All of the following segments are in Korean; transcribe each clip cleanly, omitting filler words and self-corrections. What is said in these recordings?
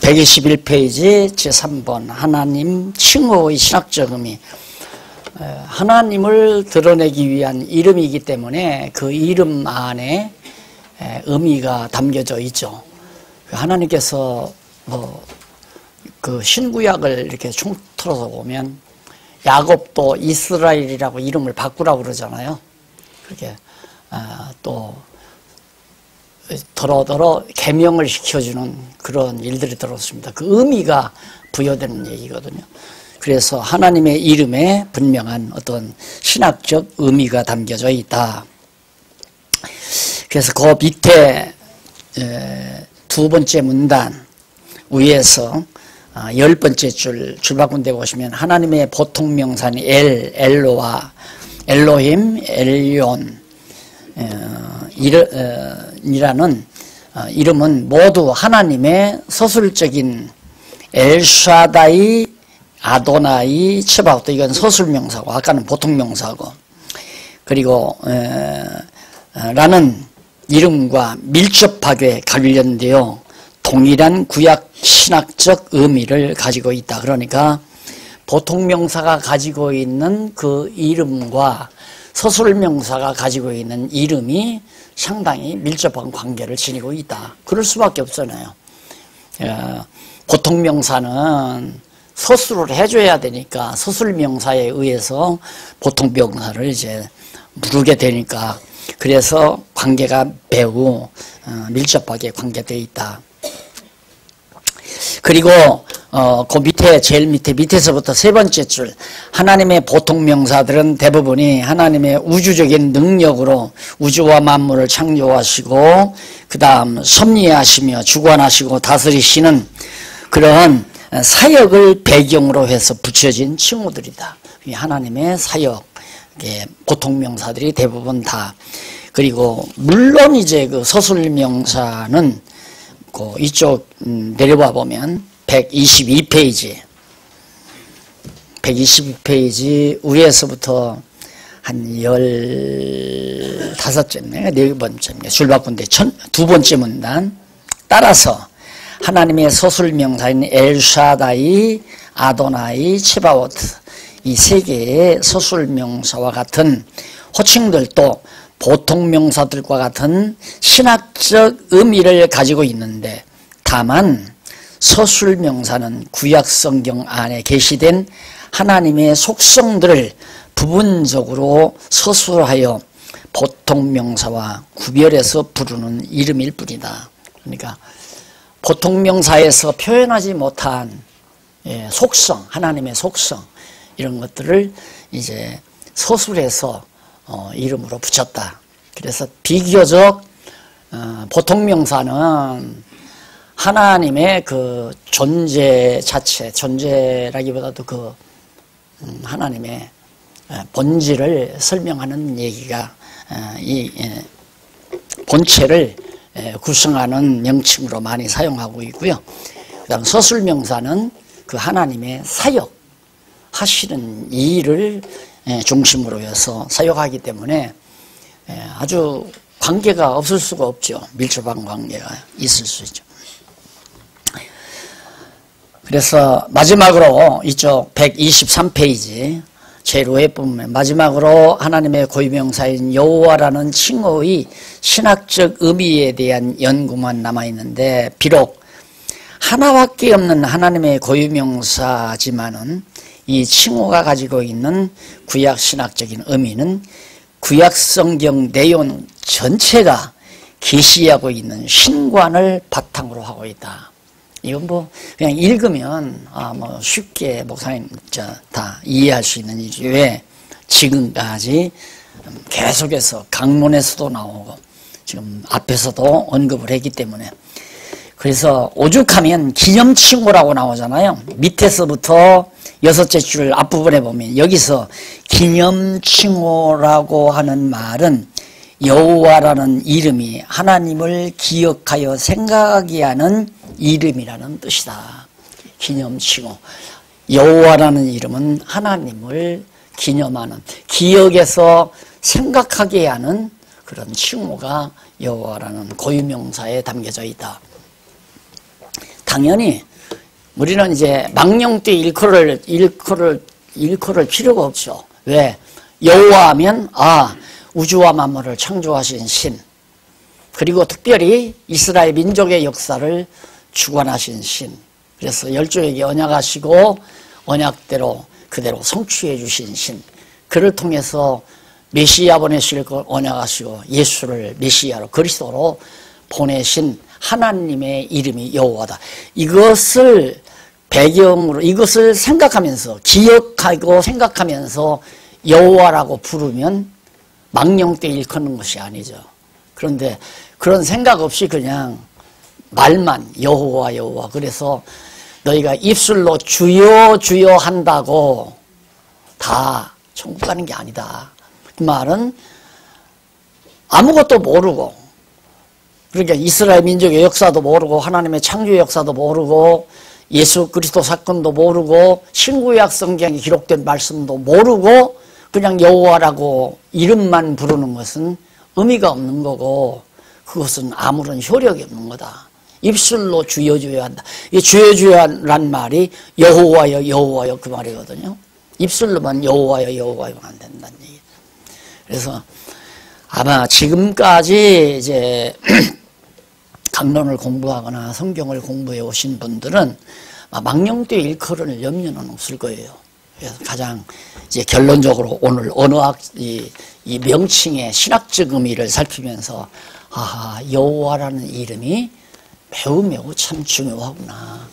121페이지 제3번 하나님 칭호의 신학적 의미. 하나님을 드러내기 위한 이름이기 때문에 그 이름 안에 의미가 담겨져 있죠. 하나님께서 그 신구약을 이렇게 총틀어서 보면 야곱도 이스라엘이라고 이름을 바꾸라고 그러잖아요. 그렇게 또 더러더러 계명을 시켜주는 그런 일들이 들었습니다. 그 의미가 부여되는 얘기거든요. 그래서 하나님의 이름에 분명한 어떤 신학적 의미가 담겨져 있다. 그래서 그 밑에 두 번째 문단 위에서 10번째 줄바꾼 데 보시면 하나님의 보통 명사인 엘로와 엘로힘, 엘리온 이라는 이름은 모두 하나님의 서술적인 엘샤다이, 아도나이, 츠바오트, 이건 서술명사고 아까는 보통명사고, 그리고 라는 이름과 밀접하게 관련되어 동일한 구약 신학적 의미를 가지고 있다. 그러니까 보통명사가 가지고 있는 그 이름과 서술명사가 가지고 있는 이름이 상당히 밀접한 관계를 지니고 있다. 그럴 수밖에 없잖아요. 보통명사는 서술을 해줘야 되니까 서술명사에 의해서 보통명사를 이제 부르게 되니까, 그래서 관계가 매우 밀접하게 관계되어 있다. 그리고 그 밑에 제일 밑에서부터 세 번째 줄, 하나님의 보통 명사들은 대부분이 하나님의 우주적인 능력으로 우주와 만물을 창조하시고 그 다음 섭리하시며 주관하시고 다스리시는 그런 사역을 배경으로 해서 붙여진 칭호들이다. 하나님의 사역, 보통 명사들이 대부분 다. 그리고 물론 이제 그 서술 명사는 이쪽 내려와 보면 122페이지 위에서부터 한 15째인가 4번째인가 줄바꾼데 두 번째 문단 따라서 하나님의 서술 명사인 엘샤다이, 아도나이, 츠바오트 이 세 개의 서술 명사와 같은 호칭들도 보통 명사들과 같은 신학적 의미를 가지고 있는데, 다만 서술 명사는 구약 성경 안에 계시된 하나님의 속성들을 부분적으로 서술하여 보통 명사와 구별해서 부르는 이름일 뿐이다. 그러니까 보통 명사에서 표현하지 못한 속성, 하나님의 속성 이런 것들을 이제 서술해서 이름으로 붙였다. 그래서 비교적 보통 명사는 하나님의 그 존재 자체, 존재라기보다도 그 하나님의 본질을 설명하는 얘기가 이 본체를 구성하는 명칭으로 많이 사용하고 있고요. 그다음 서술 명사는 그 하나님의 사역 하시는 일을 중심으로 해서 사역하기 때문에 아주 관계가 없을 수가 없죠. 밀접한 관계가 있을 수 있죠. 그래서 마지막으로 이쪽 123페이지 제일 위에 보면 마지막으로 하나님의 고유명사인 여호와라는 칭호의 신학적 의미에 대한 연구만 남아있는데, 비록 하나밖에 없는 하나님의 고유명사지만은 이 칭호가 가지고 있는 구약 신학적인 의미는 구약 성경 내용 전체가 계시하고 있는 신관을 바탕으로 하고 있다. 이건 뭐 그냥 읽으면 쉽게 목사님 다 이해할 수 있는 일이 왜 지금까지 계속해서 강론에서도 나오고 지금 앞에서도 언급을 했기 때문에. 그래서 오죽하면 기념칭호라고 나오잖아요. 밑에서부터 6째 줄 앞부분에 보면 여기서 기념칭호라고 하는 말은 여호와라는 이름이 하나님을 기억하여 생각하게 하는 이름이라는 뜻이다. 기념칭호. 여호와라는 이름은 하나님을 기념하는, 기억에서 생각하게 하는 그런 칭호가 여호와라는 고유명사에 담겨져 있다. 당연히 우리는 이제 망령되 일컬을 필요가 없죠. 왜? 여호와하면 우주와 만물을 창조하신 신, 그리고 특별히 이스라엘 민족의 역사를 주관하신 신, 그래서 열조에게 언약하시고 언약대로 그대로 성취해 주신 신, 그를 통해서 메시아 보내실 걸 언약하시고 예수를 메시아로 그리스도로 보내신 하나님의 이름이 여호와다. 이것을 배경으로, 이것을 생각하면서, 기억하고 생각하면서 여호와라고 부르면 망령되 일컫는 것이 아니죠. 그런데 그런 생각 없이 그냥 말만 여호와 여호와, 그래서 너희가 입술로 주여 주여 한다고 다 천국 가는 게 아니다. 그 말은 아무것도 모르고, 그러니까 이스라엘 민족의 역사도 모르고 하나님의 창조의 역사도 모르고 예수 그리스도 사건도 모르고 신구약 성경에 기록된 말씀도 모르고 그냥 여호와라고 이름만 부르는 것은 의미가 없는 거고, 그것은 아무런 효력이 없는 거다. 입술로 주여 주여 한다. 이 주여 주여란 말이 여호와여 여호와여 그 말이거든요. 입술로만 여호와여 여호와여 안 된다는 얘기. 그래서 아마 지금까지 이제 강론을 공부하거나 성경을 공부해 오신 분들은 망령되 일컬을 염려는 없을 거예요. 그래서 가장 이제 결론적으로 오늘 언어학 이 명칭의 신학적 의미를 살피면서 여호와라는 이름이 매우 참 중요하구나.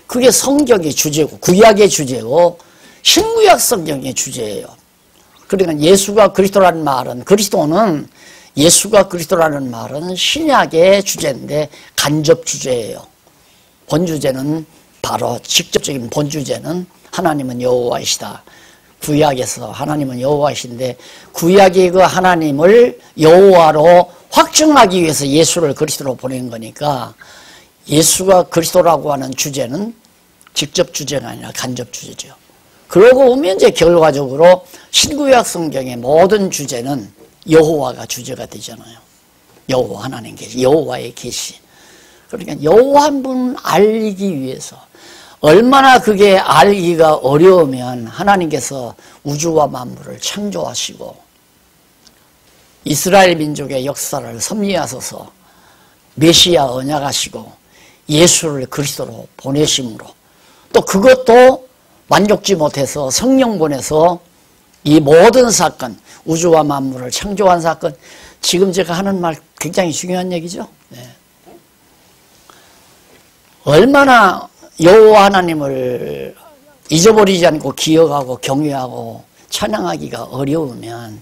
그게 성경의 주제고 구약의 주제고 신구약 성경의 주제예요. 그러니까 예수가 그리스도라는 말은, 그리스도는 예수가 그리스도라는 말은 신약의 주제인데 간접 주제예요. 본주제는 바로 직접적인 본주제는 하나님은 여호와이시다. 구약에서 하나님은 여호와이신데 구약의 그 하나님을 여호와로 확증하기 위해서 예수를 그리스도로 보낸 거니까 예수가 그리스도라고 하는 주제는 직접 주제가 아니라 간접 주제죠. 그러고 보면 이제 결과적으로 신구약 성경의 모든 주제는 여호와가 주제가 되잖아요. 여호와 하나님 계시, 여호와의 계시. 그러니까 여호와 한 분을 알기 위해서, 얼마나 그게 알기가 어려우면 하나님께서 우주와 만물을 창조하시고 이스라엘 민족의 역사를 섭리하셔서 메시아 언약하시고 예수를 그리스도로 보내심으로, 또 그것도 만족지 못해서 성령 보내서 이 모든 사건, 우주와 만물을 창조한 사건, 지금 제가 하는 말 굉장히 중요한 얘기죠. 네. 얼마나 여호와 하나님을 잊어버리지 않고 기억하고 경외하고 찬양하기가 어려우면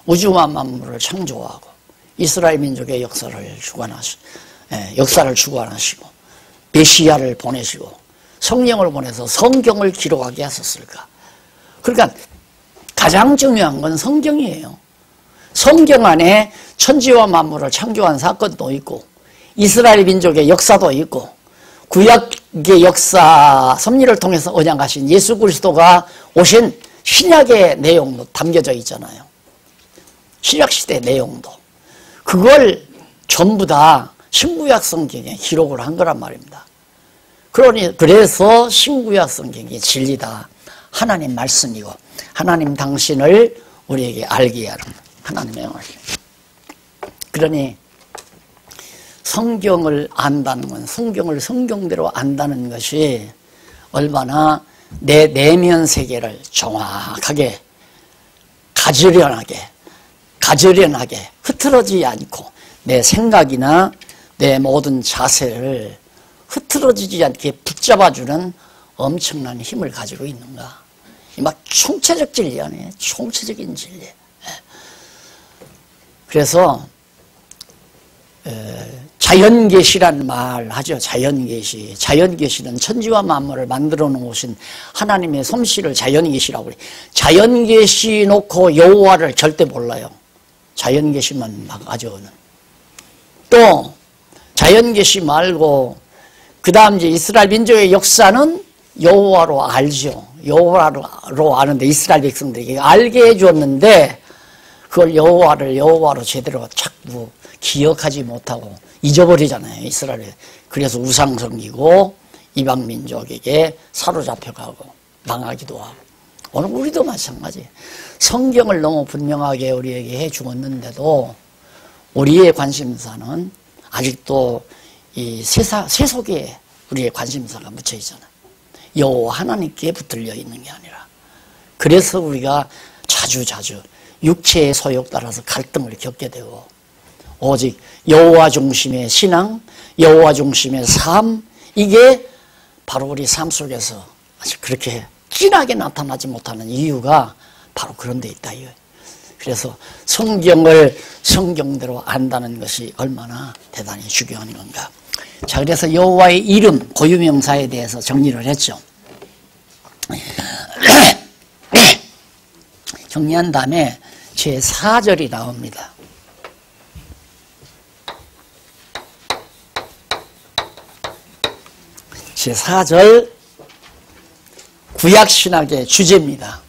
우주와 만물을 창조하고 이스라엘 민족의 역사를 주관하시고 메시아를 보내시고 성령을 보내서 성경을 기록하게 하셨을까. 그러니까 가장 중요한 건 성경이에요. 성경 안에 천지와 만물을 창조한 사건도 있고 이스라엘 민족의 역사도 있고 구약의 역사 섭리를 통해서 언약하신 예수 그리스도가 오신 신약의 내용도 담겨져 있잖아요. 신약시대 내용도. 그걸 전부 다 신구약 성경에 기록을 한 거란 말입니다. 그래서 신구약 성경이 진리다. 하나님 말씀이고 하나님 당신을 우리에게 알게 하는 하나님의 말씀. 그러니 성경을 안다는 건, 성경을 성경대로 안다는 것이 얼마나 내 내면 세계를 정확하게 가지런하게 흐트러지지 않고 내 생각이나 내 모든 자세를 흐트러지지 않게 붙잡아주는 엄청난 힘을 가지고 있는가. 막 총체적 진리 아니에요. 총체적인 진리. 그래서 자연계시란 말 하죠. 자연계시. 자연계시는 천지와 만물을 만들어 놓으신 하나님의 솜씨를 자연계시라고 그래요. 자연계시 놓고 여호와를 절대 몰라요. 자연계시만 막 가져오는. 또 자연계시 말고 그 다음 이제 이스라엘 민족의 역사는 여호와로 알죠. 여호와로 아는데 이스라엘 백성들에게 알게 해주었는데 그걸 여호와로 제대로 자꾸 기억하지 못하고 잊어버리잖아요. 이스라엘. 그래서 우상 섬기고 이방 민족에게 사로잡혀가고 망하기도 하고, 오늘 우리도 마찬가지. 성경을 너무 분명하게 우리에게 해 주었는데도 우리의 관심사는 아직도 이 세속에 우리의 관심사가 묻혀 있잖아요. 여호와 하나님께 붙들려 있는 게 아니라. 그래서 우리가 자주 육체의 소욕 따라서 갈등을 겪게 되고, 오직 여호와 중심의 신앙, 여호와 중심의 삶, 이게 바로 우리 삶 속에서 아주 그렇게 진하게 나타나지 못하는 이유가 바로 그런 데 있다. 그래서 성경을 성경대로 안다는 것이 얼마나 대단히 중요한 건가. 자, 그래서 여호와의 이름, 고유명사에 대해서 정리를 했죠. 정리한 다음에 제 4절이 나옵니다. 제 4절 구약신학의 주제입니다.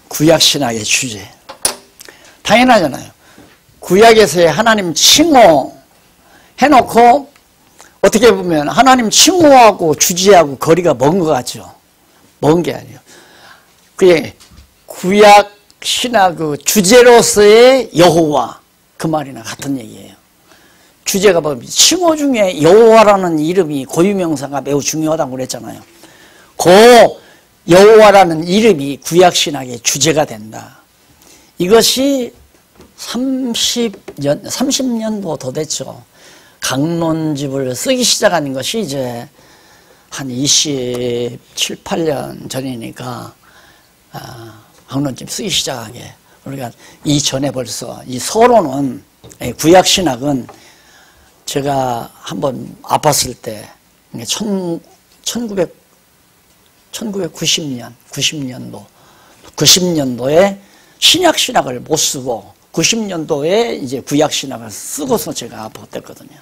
구약신학의 주제. 당연하잖아요. 구약에서의 하나님 칭호 해놓고 어떻게 보면 하나님 칭호하고 주제하고 거리가 먼 것 같죠. 먼 게 아니에요. 그게 구약신학 그 주제로서의 여호와, 그 말이나 같은 얘기예요. 주제가 뭡니까? 칭호 중에 여호와라는 이름이 고유명사가 매우 중요하다고 그랬잖아요. 그 여호와라는 이름이 구약신학의 주제가 된다. 이것이 30년도 더 됐죠. 강론집을 쓰기 시작한 것이 이제 한 27, 8년 전이니까 강론집 쓰기 시작한 게, 그러니까 이전에 벌써 이 서론은, 구약신학은 제가 한번 아팠을 때 90년도에 신약신학을 못 쓰고 90년도에 이제 구약신학을 쓰고서 제가 아팠거든요.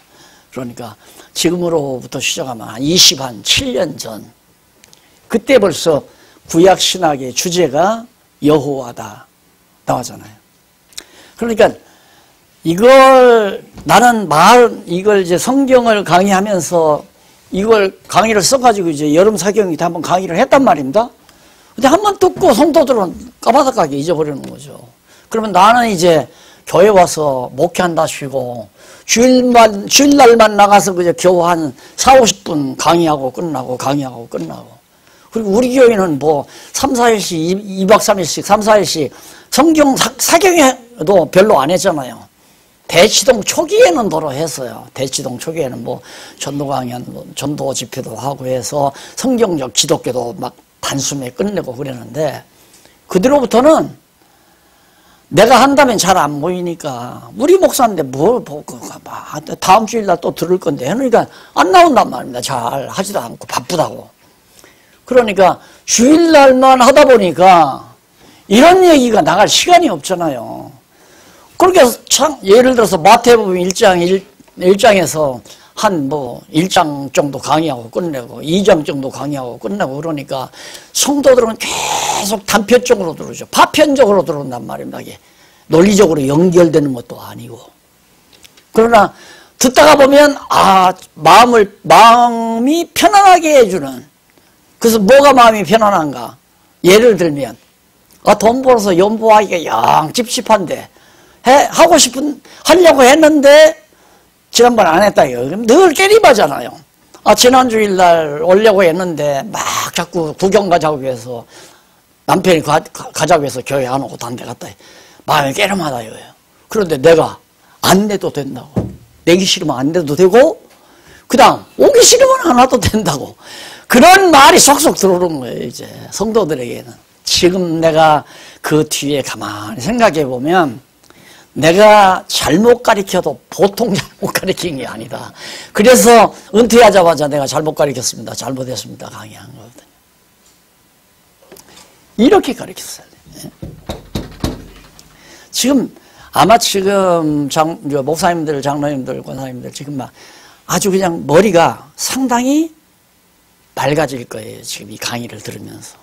그러니까 지금으로부터 시작하면 한 27년 전, 그때 벌써 구약신학의 주제가 여호와다 나왔잖아요. 그러니까 이걸 이걸 이제 성경을 강의하면서 이걸 강의를 써가지고 이제 여름 사경이 때 한번 강의를 했단 말입니다. 근데 한번 듣고 성도들은 까바닥하게 잊어버리는 거죠. 그러면 나는 이제 교회 와서 목회한다시고 주일날만 나가서 그저 겨우 한 40-50분 강의하고 끝나고. 그리고 우리 교회는 뭐 3-4일씩 2박 3일씩 3-4일씩 성경 사경에도 별로 안 했잖아요. 대치동 초기에는 더러 했어요. 대치동 초기에는 뭐 전도 강연, 전도 집회도 하고 해서 성경적 기독교도 막 단숨에 끝내고 그랬는데, 그뒤로부터는 내가 한다면 잘 안 보이니까, 우리 목사인데 뭘 보고 다음 주일날 또 들을 건데, 그러니까 안 나온단 말입니다. 잘 하지도 않고 바쁘다고. 그러니까 주일날만 하다 보니까 이런 얘기가 나갈 시간이 없잖아요. 그렇게 예를 들어서 마태복음 1장에서 한 1장 정도 강의하고 끝내고 2장 정도 강의하고 끝내고 그러니까 성도들은 계속 단편적으로 들으죠. 파편적으로 들은단 말입니다. 이게 논리적으로 연결되는 것도 아니고. 그러나 듣다가 보면 마음이 편안하게 해주는. 그래서 뭐가 마음이 편안한가? 예를 들면 돈 벌어서 연보하기가 영 찝찝한데 하려고 했는데 지난번 안 했다 이거. 늘 깨림하잖아요. 지난 주일날 오려고 했는데 막 자꾸 구경 가자고 해서 남편이 가자고 해서 교회 안 오고 딴 데 갔다. 마음이 깨름하다 이거예요. 그런데 내가 안 내도 된다고. 내기 싫으면 안 내도 되고, 그 다음 오기 싫으면 안 와도 된다고. 그런 말이 속속 들어오는 거예요. 이제 성도들에게는. 지금 내가 그 뒤에 가만히 생각해 보면 내가 잘못 가르쳐도 보통 잘못 가르친 게 아니다. 그래서 은퇴하자마자 내가 잘못 가르쳤습니다. 잘못했습니다. 강의한 거거든요. 이렇게 가르쳤어야 돼요. 아마 지금 목사님들, 장로님들, 권사님들 지금 막 아주 그냥 머리가 상당히 맑아질 거예요. 지금 이 강의를 들으면서.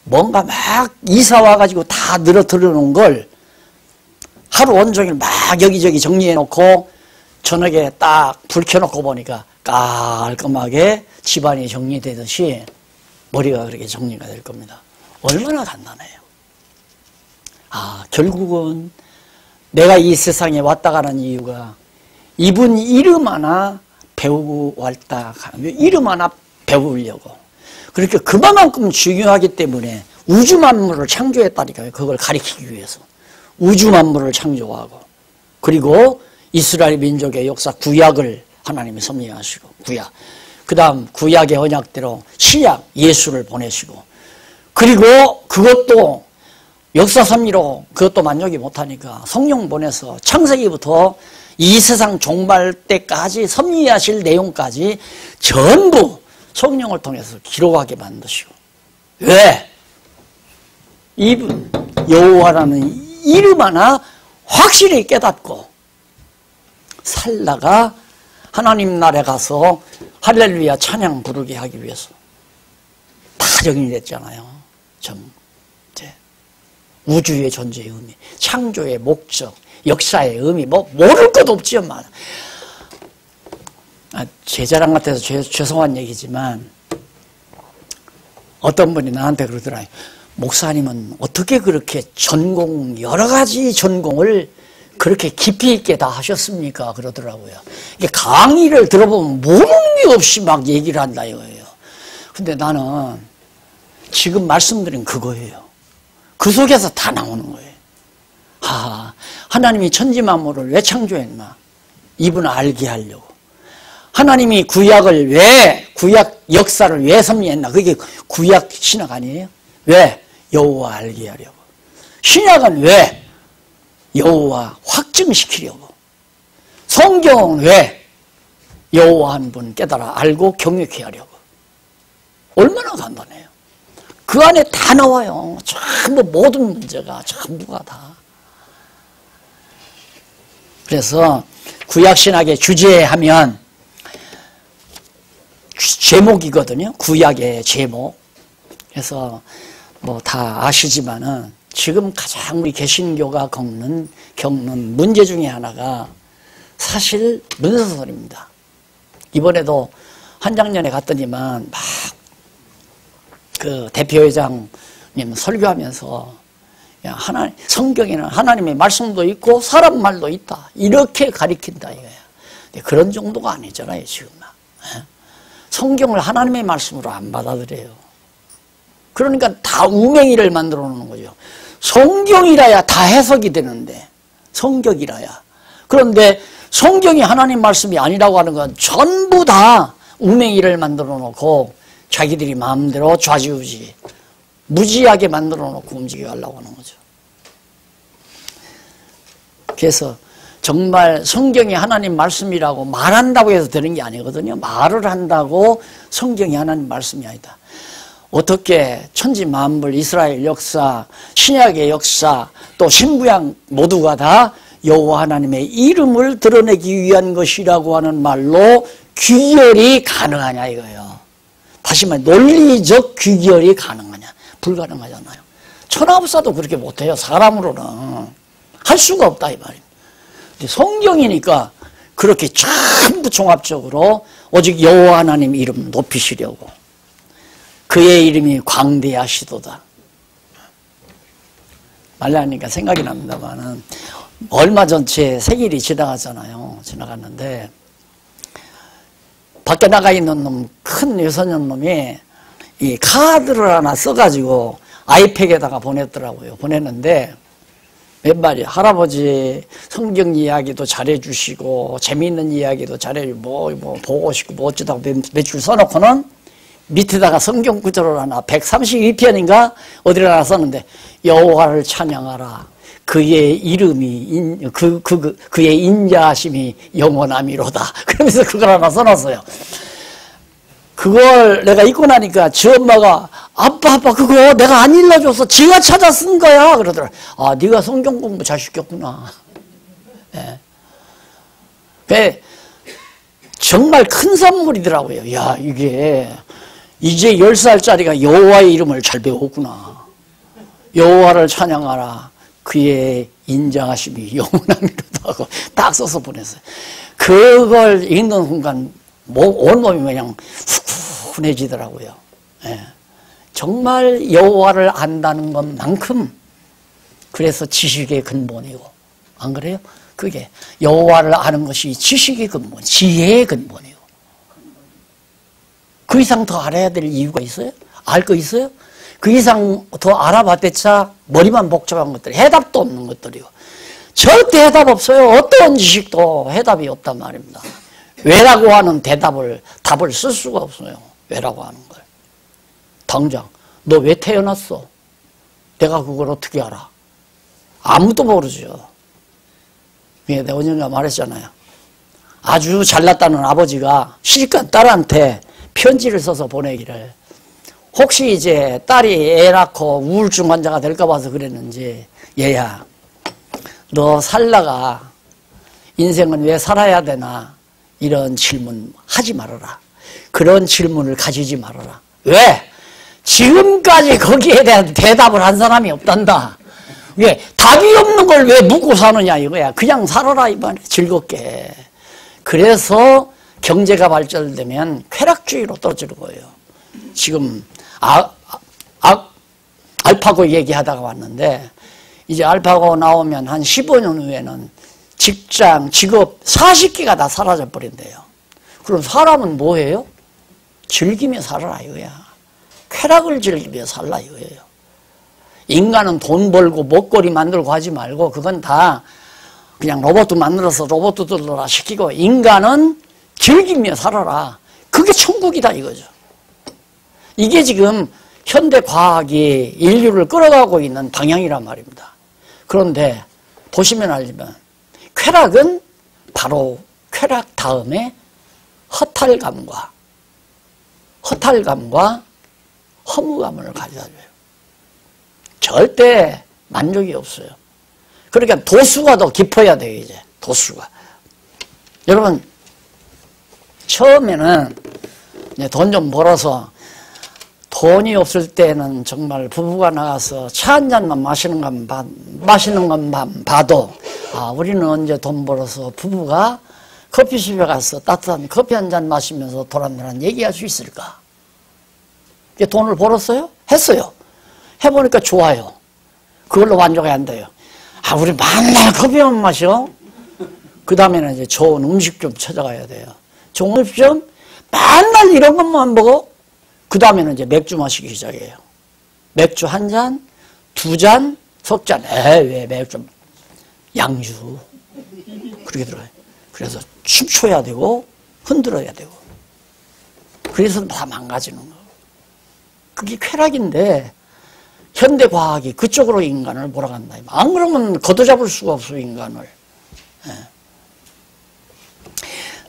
뭔가 막 이사 와가지고 다 늘어뜨려놓은 걸 하루 온종일 막 여기저기 정리해놓고 저녁에 딱 불 켜놓고 보니까 깔끔하게 집안이 정리되듯이 머리가 그렇게 정리가 될 겁니다. 얼마나 간단해요. 아, 결국은 내가 이 세상에 왔다 가는 이유가 이분 이름 하나 배우고 왔다 가는, 이름 하나 배우려고. 그렇게 그만큼 중요하기 때문에 우주 만물을 창조했다니까요. 그걸 가리키기 위해서. 우주 만물을 창조하고, 그리고 이스라엘 민족의 역사 구약을 하나님이 섭리하시고, 구약. 그 다음 구약의 언약대로 신약 예수를 보내시고, 그리고 그것도 역사 섭리로 그것도 만족이 못하니까 성령 보내서 창세기부터 이 세상 종말 때까지 섭리하실 내용까지 전부 성령을 통해서 기록하게 만드시고. 왜? 이분 여호와라는 이름 하나 확실히 깨닫고 살다가 하나님 나라에 가서 할렐루야 찬양 부르게 하기 위해서 다 정리됐잖아요. 우주의 존재의 의미, 창조의 목적, 역사의 의미, 뭐 모를 것 없지요. 제 자랑 같아서 죄송한 얘기지만 어떤 분이 나한테 그러더라고요. 목사님은 어떻게 그렇게 전공, 여러 가지 전공을 그렇게 깊이 있게 다 하셨습니까? 그러더라고요. 이게 강의를 들어보면 모르는 게 없이 막 얘기를 한다 이거예요. 근데 나는 지금 말씀드린 그거예요. 그 속에서 다 나오는 거예요. 하나님이 천지 만물을 왜 창조했나? 이분을 알게 하려고. 하나님이 구약을 왜, 구약 역사를 왜 섭리했나? 그게 구약 신약 아니에요? 왜? 여호와 알게 하려고. 신약은 왜? 여호와 확증시키려고. 성경은 왜? 여호와 한 분 깨달아 알고 경외케 하려고. 얼마나 간단해요. 그 안에 다 나와요. 전부 모든 문제가 전부가 다. 그래서 구약신약의 주제하면 제목이거든요. 구약의 제목. 그래서 뭐 다 아시지만은 지금 가장 우리 개신교가 겪는 문제 중에 하나가 사실 문서설입니다. 이번에도 한작년에 갔더니만 막 그 대표회장님 설교하면서 야, 성경에는 하나님의 말씀도 있고 사람 말도 있다. 이렇게 가리킨다 이거야. 근데 그런 정도가 아니잖아요, 지금. 성경을 하나님의 말씀으로 안 받아들여요. 그러니까 다 우맹이를 만들어 놓는 거죠. 성경이라야 다 해석이 되는데, 성경이라야. 그런데 성경이 하나님 말씀이 아니라고 하는 건 전부 다 우맹이를 만들어 놓고 자기들이 마음대로 좌지우지 무지하게 만들어 놓고 움직여 가려고 하는 거죠. 그래서 정말 성경이 하나님 말씀이라고 말한다고 해서 되는 게 아니거든요. 말을 한다고 성경이 하나님 말씀이 아니다. 어떻게 천지 만물, 이스라엘 역사, 신약의 역사, 또 신구약 모두가 다 여호와 하나님의 이름을 드러내기 위한 것이라고 하는 말로 귀결이 가능하냐 이거예요. 다시 말해 논리적 귀결이 가능하냐? 불가능하잖아요. 천하법사도 그렇게 못해요. 사람으로는 할 수가 없다 이 말입니다. 성경이니까 그렇게 전부 종합적으로 오직 여호와 하나님 이름 높이시려고. 그의 이름이 광대하시도다. 말하니까 생각이 납니다만은 얼마 전 제 생일이 지나갔잖아요. 지나갔는데 밖에 나가 있는 놈, 큰 유소년 놈이 이 카드를 하나 써가지고 아이팩에다가 보냈더라고요. 보냈는데 몇 할아버지 성경 이야기도 잘해주시고 재미있는 이야기도 잘해주고 뭐 보고 싶고 뭐 어쩌다가 몇 줄 써놓고는 밑에다가 성경 구절을 하나 132편인가 어디를 하나 썼는데 여호와를 찬양하라. 그의 이름이 그의 인자하심이 영원함이로다. 그러면서 그걸 하나 써놨어요. 그걸 내가 읽고 나니까 지 엄마가 아빠 그거 내가 안 일러줘서 지가 찾아 쓴 거야 그러더라. 아 네가 성경 공부 잘 시켰구나. 네. 정말 큰 선물이더라고요. 야 이게 이제 10살짜리가 여호와의 이름을 잘 배웠구나. 여호와를 찬양하라. 그의 인자하심이 영원하미로다 하고 딱 써서 보냈어요. 그걸 읽는 순간 온몸이 그냥 후훈해지더라고요. 예. 정말 여호와를 안다는 것만큼 그래서 지식의 근본이고, 안 그래요? 그게 여호와를 아는 것이 지식의 근본, 지혜의 근본이고. 그 이상 더 알아야 될 이유가 있어요? 알 거 있어요? 그 이상 더 알아봤대차 머리만 복잡한 것들, 해답도 없는 것들이고. 절대 해답 없어요. 어떤 지식도 해답이 없단 말입니다. 왜라고 하는 답을 쓸 수가 없어요. 왜라고 하는 걸. 당장 너 왜 태어났어? 내가 그걸 어떻게 알아? 아무도 모르죠. 내가 언젠가 말했잖아요. 아주 잘났다는 아버지가 시집간 딸한테 편지를 써서 보내기를, 혹시 이제 딸이 애 낳고 우울증 환자가 될까 봐서 그랬는지, 얘야 너 살다가 인생은 왜 살아야 되나, 이런 질문 하지 말아라. 그런 질문을 가지지 말아라. 왜? 지금까지 거기에 대한 대답을 한 사람이 없단다. 왜? 답이 없는 걸 왜 묻고 사느냐 이거야. 그냥 살아라 이 말이야. 즐겁게. 그래서 경제가 발전되면 쾌락주의로 떨어지는 거예요. 지금 알파고 얘기하다가 왔는데, 이제 알파고 나오면 한 15년 후에는 직장, 직업 40개가 다 사라져 버린대요. 그럼 사람은 뭐예요? 즐기며 살아라 이거야. 쾌락을 즐기며 살라 이거예요. 인간은 돈 벌고 먹거리 만들고 하지 말고, 그건 다 그냥 로봇 만들어서 로봇들로 시키고, 인간은 즐기며 살아라. 그게 천국이다 이거죠. 이게 지금 현대 과학이 인류를 끌어가고 있는 방향이란 말입니다. 그런데 보시면 알지만 쾌락은 바로 쾌락 다음에 허탈감과 허무감을 가져다줘요. 절대 만족이 없어요. 그러니까 도수가 더 깊어야 돼요. 이제 도수가. 여러분 처음에는 돈 좀 벌어서, 돈이 없을 때는 정말 부부가 나가서 차 한 잔만 마시는 것만 봐도, 아, 우리는 언제 돈 벌어서 부부가 커피숍에 가서 따뜻한 커피 한 잔 마시면서 도란도란 얘기할 수 있을까? 돈을 벌었어요? 했어요. 해보니까 좋아요. 그걸로 만족이 안 돼요. 아, 우리 맨날 커피만 마셔? 그 다음에는 이제 좋은 음식 좀 찾아가야 돼요. 좋은 음식 좀 맨날 이런 것만 먹어? 그 다음에는 이제 맥주 마시기 시작해요. 맥주 한 잔, 두 잔, 석 잔. 왜 맥주? 양주. 그렇게 들어요. 그래서 춤춰야 되고, 흔들어야 되고. 그래서 다 망가지는 거. 그게 쾌락인데, 현대과학이 그쪽으로 인간을 몰아간다. 안 그러면 걷어잡을 수가 없어, 인간을.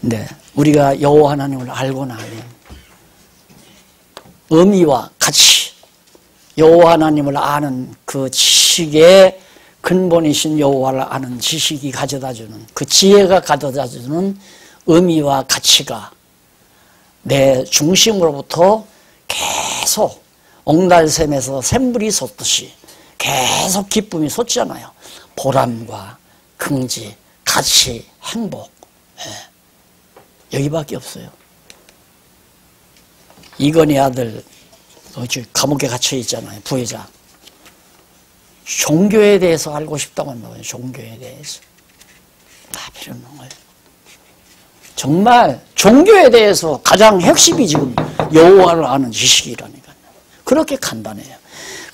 네, 우리가 여호와 하나님을 알고 나면 의미와 가치, 여호와 하나님을 아는 그 지식의 근본이신 여호와를 아는 지식이 가져다주는, 그 지혜가 가져다주는 의미와 가치가 내 중심으로부터 계속 옹달샘에서 샘물이 솟듯이 계속 기쁨이 솟잖아요. 보람과 긍지, 가치, 행복. 여기밖에 없어요. 이건희 아들 감옥에 갇혀 있잖아요. 부회장. 종교에 대해서 알고 싶다고 한다고요. 종교에 대해서. 다 필요 없는 거예요. 정말 종교에 대해서 가장 핵심이 지금 여호와를 아는 지식이라니까요. 그렇게 간단해요.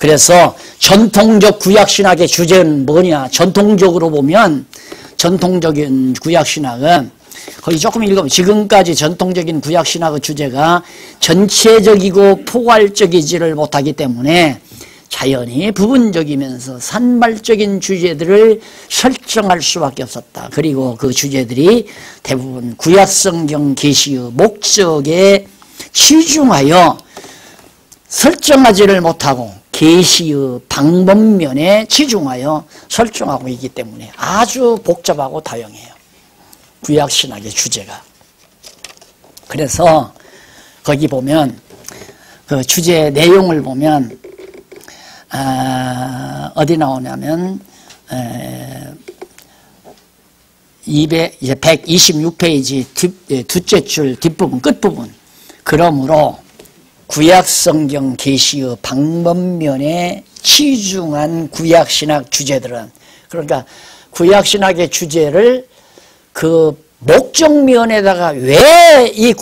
그래서 전통적 구약신학의 주제는 뭐냐. 전통적으로 보면 전통적인 구약신학은 거기 조금 읽으면 지금까지 전통적인 구약신학의 주제가 전체적이고 포괄적이지를 못하기 때문에 자연히 부분적이면서 산발적인 주제들을 설정할 수밖에 없었다. 그리고 그 주제들이 대부분 구약성경 계시의 목적에 치중하여 설정하지를 못하고 계시의 방법면에 치중하여 설정하고 있기 때문에 아주 복잡하고 다양해요. 구약신학의 주제가. 그래서 거기 보면 그 주제 내용을 보면 어디 나오냐면 126페이지 둘째 줄 뒷부분 끝부분. 그러므로 구약성경 계시의 방법면에 치중한 구약신학 주제들은, 그러니까 구약신학의 주제를 그 목적면에다가 왜 이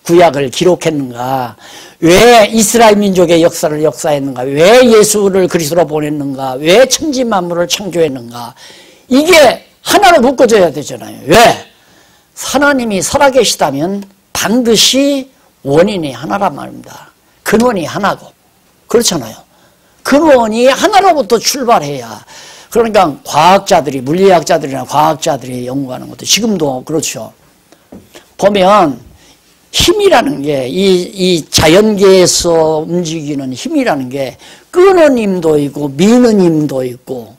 구약을 기록했는가, 왜 이스라엘 민족의 역사를 역사했는가, 왜 예수를 그리스도로 보냈는가, 왜 천지 만물을 창조했는가, 이게 하나로 묶어져야 되잖아요. 왜? 하나님이 살아계시다면 반드시 원인이 하나란 말입니다. 근원이 하나고, 그렇잖아요. 근원이 하나로부터 출발해야. 그러니까 과학자들이, 물리학자들이나 과학자들이 연구하는 것도 지금도 그렇죠. 보면 힘이라는 게, 이 자연계에서 움직이는 힘이라는 게 끄는 힘도 있고 미는 힘도 있고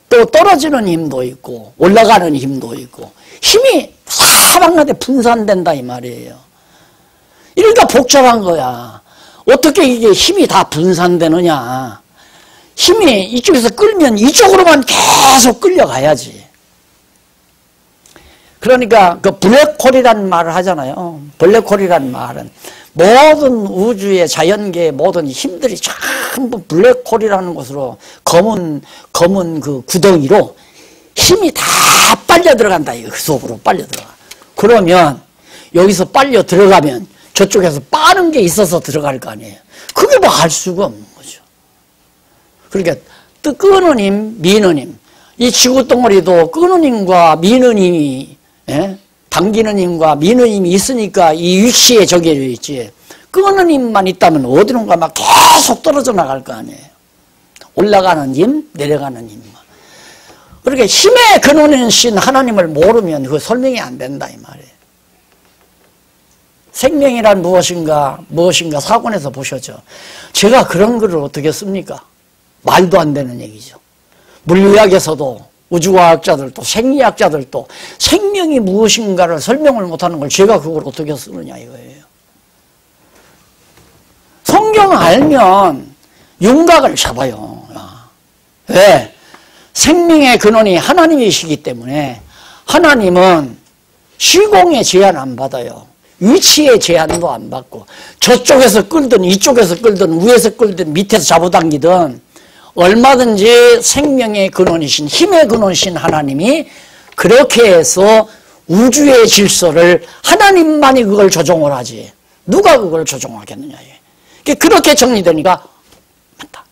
또 떨어지는 힘도 있고 올라가는 힘도 있고, 힘이 사방하게 분산된다 이 말이에요. 이러니까 복잡한 거야. 어떻게 이게 힘이 다 분산되느냐. 힘이 이쪽에서 끌면 이쪽으로만 계속 끌려가야지. 그러니까 그 블랙홀이라는 말을 하잖아요. 블랙홀이라는 말은 모든 우주의 자연계의 모든 힘들이 전부 블랙홀이라는 것으로 검은 그 구덩이로 힘이 다 빨려 들어간다. 그 속으로 빨려 들어가. 그러면 여기서 빨려 들어가면 저쪽에서 빠른 게 있어서 들어갈 거 아니에요. 그게 뭐 알 수가 없는 거죠. 그러니까 끄는 힘, 미는 힘. 이 지구 덩어리도 끄는 힘과 미는 힘이, 당기는 힘과 미는 힘이 있으니까 이 위치에 저기져 있지. 끄는 힘만 있다면 어디론가 막 계속 떨어져 나갈 거 아니에요. 올라가는 힘, 내려가는 힘. 그렇게 힘의 근원이신 하나님을 모르면 그거 설명이 안 된다 이 말이에요. 생명이란 무엇인가 사관에서 보셨죠. 제가 그런 글을 어떻게 씁니까? 말도 안 되는 얘기죠. 물리학에서도 우주과학자들도 생리학자들도 생명이 무엇인가를 설명을 못하는 걸 제가 그걸 어떻게 쓰느냐 이거예요. 성경 알면 윤곽을 잡아요. 왜? 생명의 근원이 하나님이시기 때문에 하나님은 시공의 제한 안 받아요. 위치의 제한도 안 받고 저쪽에서 끌든 이쪽에서 끌든 위에서 끌든 밑에서 잡아당기든 얼마든지 생명의 근원이신 힘의 근원이신 하나님이 그렇게 해서 우주의 질서를 하나님만이 그걸 조종을 하지 누가 그걸 조종하겠느냐. 그렇게 정리되니까 맞다.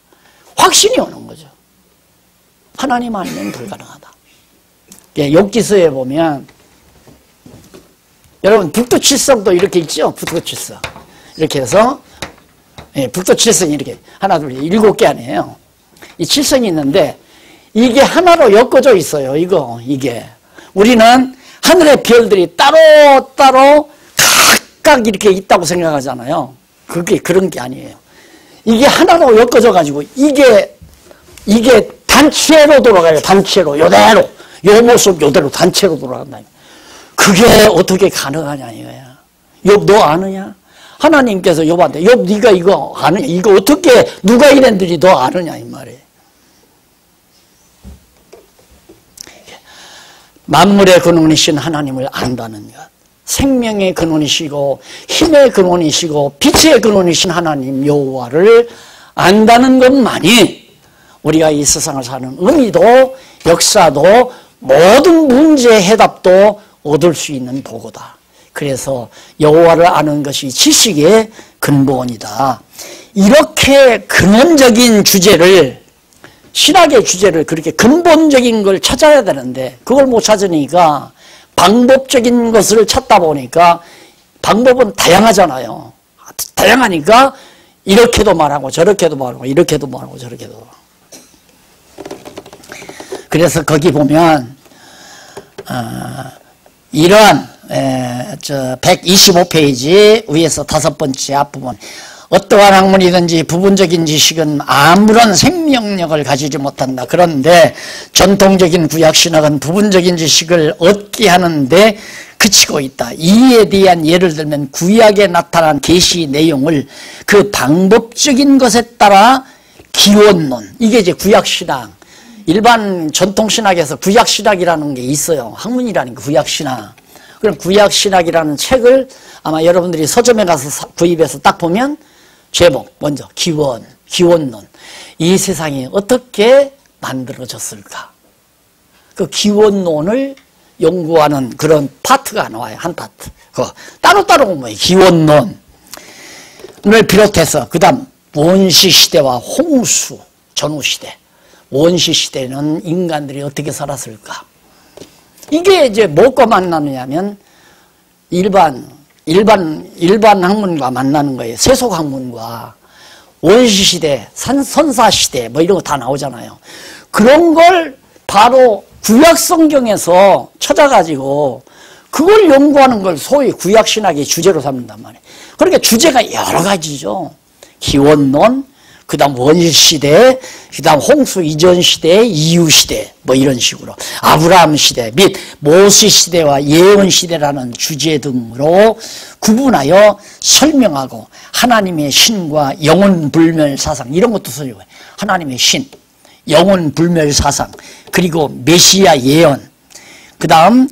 확신이 오는 거죠. 하나님 아니면 불가능하다. 욥기서에 보면 여러분 북두칠성도 이렇게 있죠. 북두칠성 이렇게 해서 북두칠성이 이렇게 하나 둘 7개 아니에요. 이 칠성이 있는데 이게 하나로 엮어져 있어요. 이게 우리는 하늘의 별들이 따로 각각 이렇게 있다고 생각하잖아요. 그게 그런 게 아니에요. 이게 하나로 엮어져 가지고 이게 단체로 돌아가요. 단체로 요대로 요 모습 요대로 단체로 돌아간다. 그게 어떻게 가능하냐 이거야. 욥 너 아느냐? 하나님께서 욥한테 욥 네가 이거 아느냐? 이거 어떻게 누가 이랬는지 너 아느냐 이 말이에요. 만물의 근원이신 하나님을 안다는 것, 생명의 근원이시고 힘의 근원이시고 빛의 근원이신 하나님 여호와를 안다는 것만이 우리가 이 세상을 사는 의미도 역사도 모든 문제의 해답도 얻을 수 있는 도구다. 그래서 여호와를 아는 것이 지식의 근본이다. 이렇게 근원적인 주제를, 신학의 주제를 그렇게 근본적인 걸 찾아야 되는데 그걸 못 찾으니까 방법적인 것을 찾다 보니까 방법은 다양하잖아요. 다양하니까 이렇게도 말하고 저렇게도 말하고 이렇게도 말하고 저렇게도 말하고. 그래서 거기 보면 이러한 125페이지 위에서 5번째 앞부분, 어떠한 학문이든지 부분적인 지식은 아무런 생명력을 가지지 못한다. 그런데 전통적인 구약신학은 부분적인 지식을 얻게 하는데 그치고 있다. 이에 대한 예를 들면 구약에 나타난 계시 내용을 그 방법적인 것에 따라 기원론, 이게 이제 구약신학, 일반 전통신학에서 구약신학이라는 게 있어요. 학문이라는 게 구약신학. 그럼 구약신학이라는 책을 아마 여러분들이 서점에 가서 구입해서 딱 보면 제목 먼저 기원론, 이 세상이 어떻게 만들어졌을까, 그 기원론을 연구하는 그런 파트가 나와요. 한 파트. 따로따로 보면 기원론을 비롯해서 그 다음 원시시대와 홍수, 전후시대, 원시시대는 인간들이 어떻게 살았을까, 이게 이제 뭐가 만나느냐면 일반 학문과 만나는 거예요. 세속학문과 원시시대, 선사시대 뭐 이런 거 다 나오잖아요. 그런 걸 바로 구약성경에서 찾아가지고 그걸 연구하는 걸 소위 구약신학의 주제로 삼는단 말이에요. 그러니까 주제가 여러 가지죠. 기원론, 그 다음 원시시대, 그 다음 홍수 이전 시대, 이후 시대, 뭐 이런 식으로 아브라함 시대 및 모세 시대와 예언 시대라는 주제 등으로 구분하여 설명하고 하나님의 신과 영혼 불멸 사상, 이런 것도 설명해요. 하나님의 신, 영혼 불멸 사상, 그리고 메시아 예언, 그 다음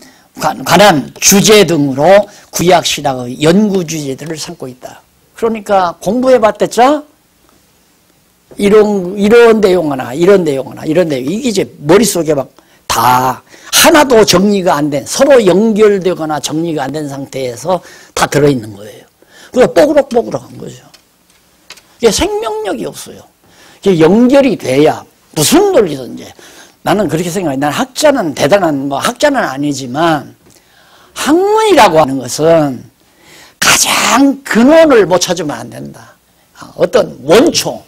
관한 주제 등으로 구약신학의 연구 주제들을 삼고 있다. 그러니까 공부해봤댔죠? 이런 내용 하나, 이런 내용 하나, 이런 내용, 이게 이제 머릿속에 막 다 하나도 정리가 안 된, 서로 연결되거나 정리가 안 된 상태에서 다 들어있는 거예요. 그래서 뽀그럭뽀그럭한 거죠. 이게 생명력이 없어요. 이게 연결이 돼야 무슨 논리든지. 나는 그렇게 생각해. 난 학자는 대단한, 학자는 아니지만 학문이라고 하는 것은 가장 근원을 못 찾으면 안 된다. 어떤 원초,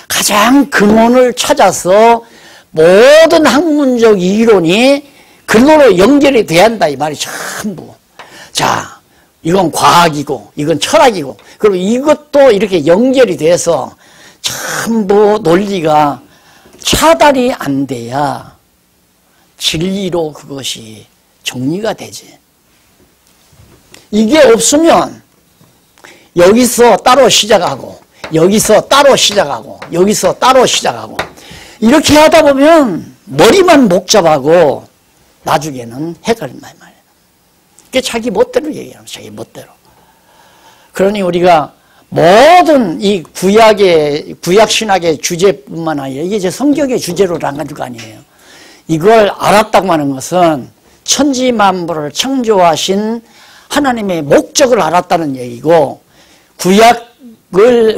가장 근원을 찾아서 모든 학문적 이론이 그걸로 연결이 돼야 한다, 이 말이 전부. 자, 이건 과학이고 이건 철학이고, 그리고 이것도 이렇게 연결이 돼서 전부 논리가 차단이 안 돼야 진리로 그것이 정리가 되지. 이게 없으면 여기서 따로 시작하고 여기서 따로 시작하고 여기서 따로 시작하고 이렇게 하다 보면 머리만 복잡하고 나중에는 헷갈린단 말이에요. 그게 자기 멋대로 얘기하는 거예요. 자기 멋대로. 그러니 우리가 모든 이 구약신학의 주제뿐만 아니라 이게 이제 성경의 주제로 한 가지가 아니에요. 이걸 알았다고 하는 것은 천지만물을 창조하신 하나님의 목적을 알았다는 얘기고,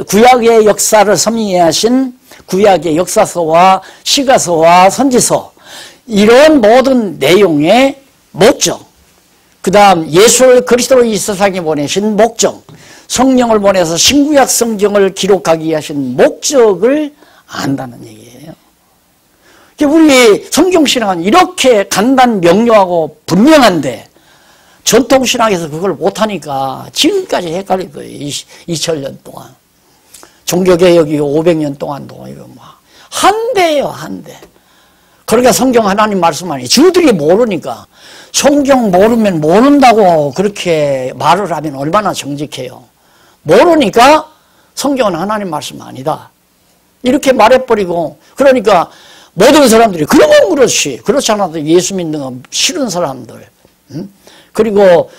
구약의 역사를 섭리하신 구약의 역사서와 시가서와 선지서, 이런 모든 내용의 목적, 그 다음 예수 그리스도를 이 세상에 보내신 목적, 성령을 보내서 신구약 성경을 기록하기 하신 목적을 안다는 얘기예요. 우리 성경신학은 이렇게 간단 명료하고 분명한데 전통신학에서 그걸 못하니까 지금까지 헷갈릴 거예요. 2000년 동안. 종교개혁이 500년 동안도 이거 한대예요, 한대. 그러니까 성경 하나님 말씀 아니, 저들이 모르니까. 성경 모르면 모른다고 그렇게 말을 하면 얼마나 정직해요. 모르니까 성경은 하나님 말씀 아니다, 이렇게 말해버리고, 그러니까 모든 사람들이 그러면 그렇지, 그렇지 않아도 예수 믿는 거 싫은 사람들, 그리고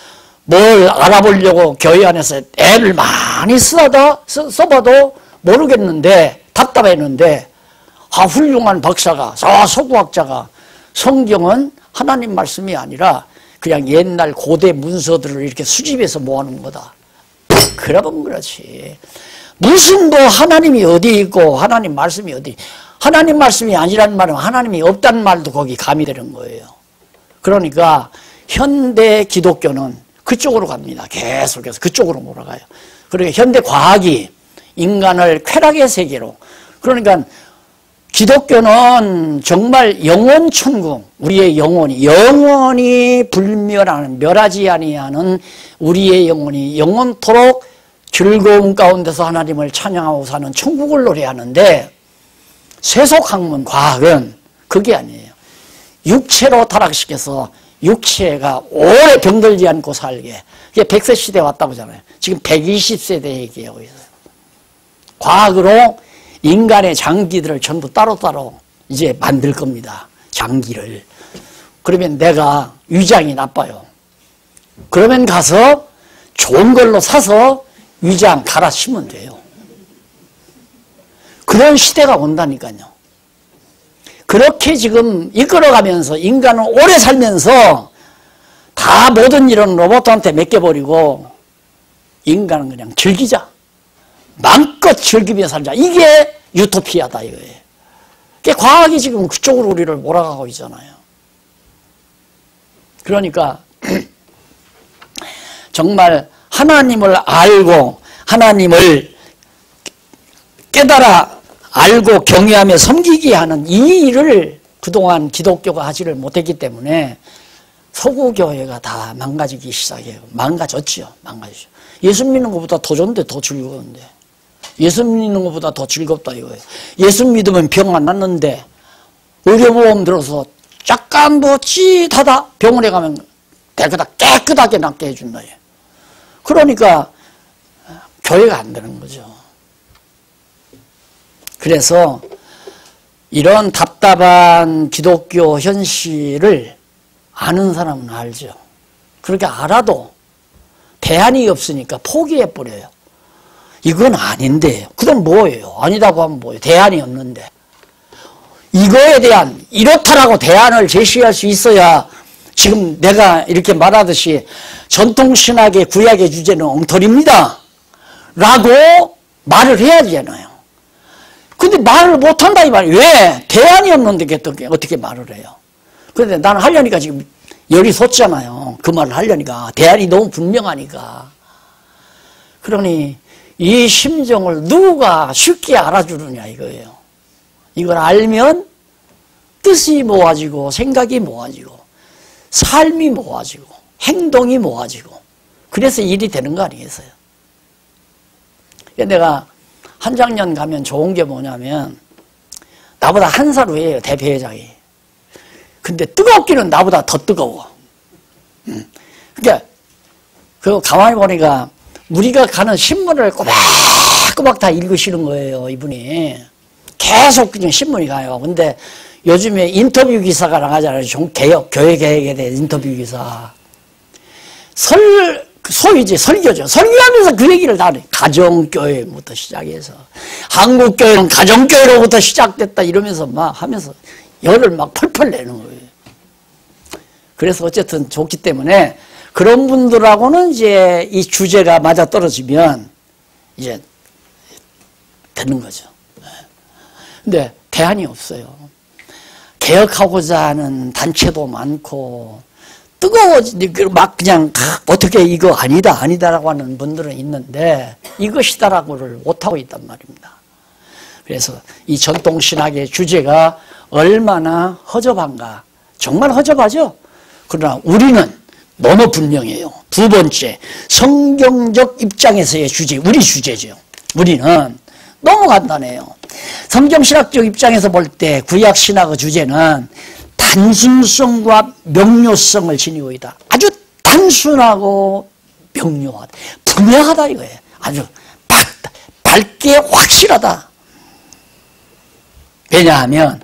뭘 알아보려고 교회 안에서 애를 많이 써봐도 모르겠는데, 답답했는데, 훌륭한 박사가, 서구학자가 성경은 하나님 말씀이 아니라 그냥 옛날 고대 문서들을 이렇게 수집해서 모아놓은 거다, 그러면 그렇지. 무슨 하나님이 어디 있고 하나님 말씀이 어디, 하나님 말씀이 아니란 말은 하나님이 없다는 말도 거기 가미되는 거예요. 그러니까 현대 기독교는 그쪽으로 갑니다. 계속해서 그쪽으로 몰아가요. 그러니까 현대 과학이 인간을 쾌락의 세계로, 그러니까 기독교는 정말 영원 천국, 우리의 영혼이 불멸하는, 멸하지 아니하는 우리의 영혼이 영원토록 즐거움 가운데서 하나님을 찬양하고 사는 천국을 노래하는데, 세속학문 과학은 그게 아니에요. 육체로 타락시켜서 육체가 오래 병들지 않고 살게. 이게 100세 시대 왔다고 하잖아요. 지금 120세대 얘기하고 있어요. 과학으로 인간의 장기들을 전부 따로따로 이제 만들 겁니다. 장기를. 그러면 내가 위장이 나빠요. 그러면 가서 좋은 걸로 사서 위장 갈아 심으면 돼요. 그런 시대가 온다니까요. 그렇게 지금 이끌어가면서 인간은 오래 살면서 다 모든 일은 로봇한테 맡겨버리고 인간은 그냥 즐기자. 마음껏 즐기며 살자. 이게 유토피아다 이거예요. 그게 과학이 지금 그쪽으로 우리를 몰아가고 있잖아요. 그러니까 정말 하나님을 알고 하나님을 깨달아 알고 경외하며 섬기게 하는 이 일을 그동안 기독교가 하지를 못했기 때문에 서구교회가 다 망가지기 시작해요. 망가졌죠. 망가졌죠. 예수 믿는 것보다 더 좋은데 더 즐거운데. 예수 믿는 것보다 더 즐겁다 이거예요. 예수 믿으면 병 안 낫는데 의료보험 들어서 약간 뭐 찌릿하다 병원에 가면 깨끗하게 낫게 해준다. 그러니까 교회가 안 되는 거죠. 그래서 이런 답답한 기독교 현실을 아는 사람은 알죠. 그렇게 알아도 대안이 없으니까 포기해버려요. 이건 아닌데 그럼 뭐예요? 아니다고 하면 뭐예요? 대안이 없는데. 이거에 대한 이렇다라고 대안을 제시할 수 있어야 지금 내가 이렇게 말하듯이 전통신학의 구약의 주제는 엉터리입니다 라고 말을 해야 되잖아요. 근데 말을 못한다 이 말이에요. 왜? 대안이 없는데 어떻게 말을 해요? 그런데 나는 하려니까 지금 열이 솟잖아요. 그 말을 하려니까. 대안이 너무 분명하니까. 그러니 이 심정을 누가 쉽게 알아주느냐 이거예요. 이걸 알면 뜻이 모아지고 생각이 모아지고 삶이 모아지고 행동이 모아지고 그래서 일이 되는 거 아니겠어요? 내가 한작년 가면 좋은 게 뭐냐면 나보다 한 살 위에요. 대표회장이. 근데 뜨겁기는 나보다 더 뜨거워. 그러니까 그 가만히 보니까 우리가 가는 신문을 꼬박꼬박 다 읽으시는 거예요. 이분이. 계속 그냥 신문이 가요. 근데 요즘에 인터뷰 기사가 나가잖아요. 교회 개혁에 대한 인터뷰 기사. 소위지 설교죠. 설교하면서 그 얘기를 다 해. 가정교회부터 시작해서 한국교회는 가정교회로부터 시작됐다 이러면서 막 하면서 열을 막 펄펄 내는 거예요. 그래서 어쨌든 좋기 때문에 그런 분들하고는 이제 이 주제가 맞아 떨어지면 이제 되는 거죠. 근데 대안이 없어요. 개혁하고자 하는 단체도 많고 뜨거워지고 막 그냥 어떻게 이거 아니다라고 하는 분들은 있는데 이것이다라고를 못하고 있단 말입니다. 그래서 이 전통신학의 주제가 얼마나 허접한가. 정말 허접하죠. 그러나 우리는 너무 분명해요. 두 번째, 성경적 입장에서의 주제, 우리 주제죠. 우리는 너무 간단해요. 성경신학적 입장에서 볼 때 구약신학의 주제는 단순성과 명료성을 지니고 있다. 아주 단순하고 명료하다. 분명하다 이거예요. 아주 밝게 확실하다. 왜냐하면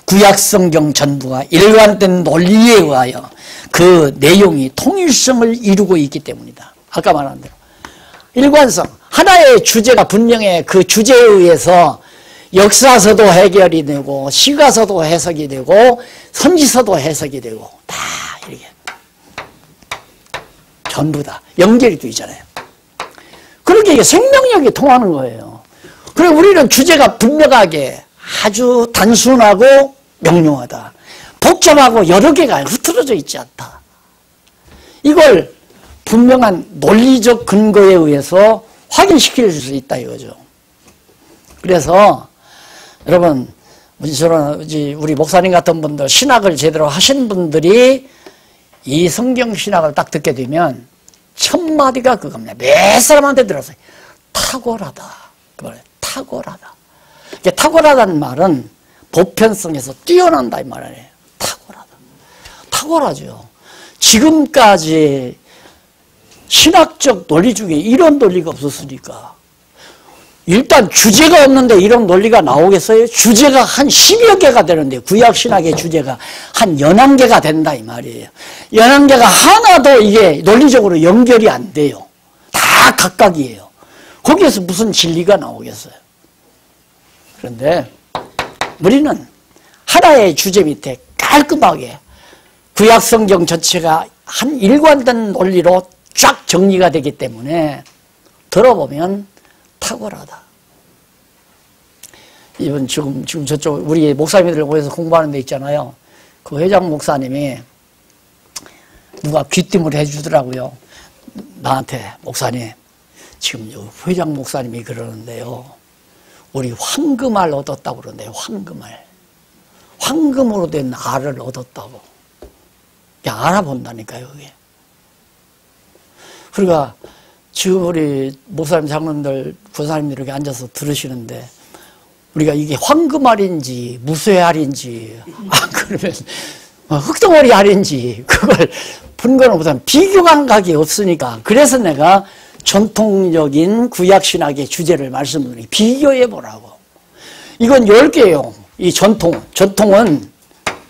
구약성경 전부가 일관된 논리에 의하여 그 내용이 통일성을 이루고 있기 때문이다. 아까 말한 대로. 일관성. 하나의 주제가 분명해. 그 주제에 의해서 역사서도 해결이 되고 시가서도 해석이 되고 선지서도 해석이 되고 다 이렇게 전부 다 연결이 돼 있잖아요. 그렇게 이게 생명력이 통하는 거예요. 그리고 우리는 주제가 분명하게 아주 단순하고 명료하다. 복잡하고 여러 개가 흐트러져 있지 않다. 이걸 분명한 논리적 근거에 의해서 확인시킬 수 있다 이거죠. 그래서 여러분 우리 목사님 같은 분들 신학을 제대로 하신 분들이 이 성경신학을 딱 듣게 되면 첫 마디가 그겁니다. 몇 사람한테 들었어요. 탁월하다. 그 말이에요. 탁월하다. 탁월하다는 말은 보편성에서 뛰어난다 이 말이에요. 탁월하다. 탁월하죠. 지금까지 신학적 논리 중에 이런 논리가 없었으니까. 일단 주제가 없는데 이런 논리가 나오겠어요? 주제가 한 10여 개가 되는데 구약신학의 주제가 한 11개가 된다 이 말이에요. 11개가 하나도 이게 논리적으로 연결이 안 돼요. 다 각각이에요. 거기에서 무슨 진리가 나오겠어요? 그런데 우리는 하나의 주제 밑에 깔끔하게 구약성경 전체가 한 일관된 논리로 쫙 정리가 되기 때문에 들어보면 탁월하다. 이번 지금 저쪽 우리 목사님들 모여서 공부하는 데 있잖아요. 그 회장 목사님이 누가 귀띔을 해주더라고요. 나한테 목사님 지금 회장 목사님이 그러는데요. 우리 황금알 얻었다고 그러는데요. 황금알. 황금으로 된 알을 얻었다고. 그냥 알아본다니까요. 그게. 그러니까 지금 우리 목사님 장로님들 권사님들 이렇게 앉아서 들으시는데 우리가 이게 황금알인지 무쇠알인지 그러면 흙덩어리 알인지 그걸 분간을 못하면 비교 감각이 없으니까 그래서 내가 전통적인 구약신학의 주제를 말씀드리니 비교해 보라고. 이건 10개예요. 이 전통은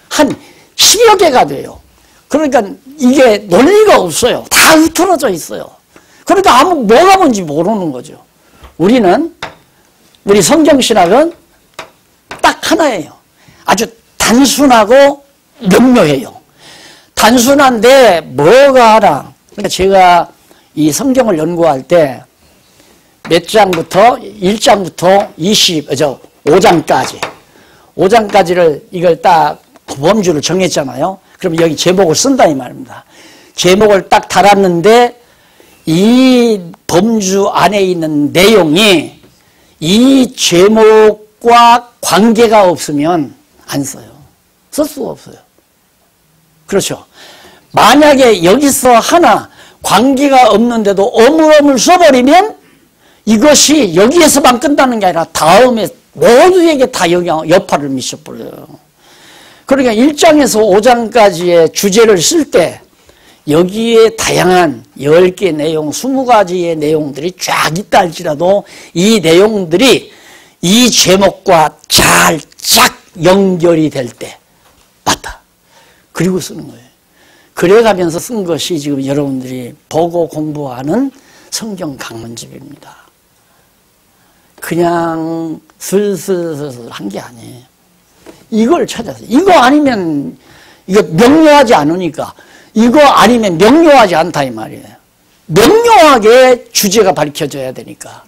한 10여 개가 돼요. 그러니까 이게 논리가 없어요. 다 흐트러져 있어요. 그러니까 뭐가 뭔지 모르는 거죠. 우리 성경신학은 딱 하나예요. 아주 단순하고 명료해요. 단순한데 뭐가 하나. 그러니까 제가 이 성경을 연구할 때 몇 장부터 1장부터 5장까지를 이걸 딱 범주를 정했잖아요. 그럼 여기 제목을 쓴다 이 말입니다. 제목을 딱 달았는데 이 범주 안에 있는 내용이 이 제목과 관계가 없으면 안 써요. 쓸 수가 없어요. 그렇죠. 만약에 여기서 하나 관계가 없는데도 어물어물 써버리면 이것이 여기에서만 끝나는 게 아니라 다음에 모두에게 다 여파를 미쳐버려요. 그러니까 1장에서 5장까지의 주제를 쓸 때 여기에 다양한 10개 내용, 20가지의 내용들이 쫙 있다 할지라도 이 내용들이 이 제목과 잘 쫙 연결이 될 때 맞다. 그리고 쓰는 거예요. 그래가면서 쓴 것이 지금 여러분들이 보고 공부하는 성경 강론집입니다. 그냥 슬슬슬슬 한 게 아니에요. 이걸 찾아서 이거 아니면 이거 명료하지 않으니까 이거 아니면 명료하지 않다 이 말이에요. 명료하게 주제가 밝혀져야 되니까.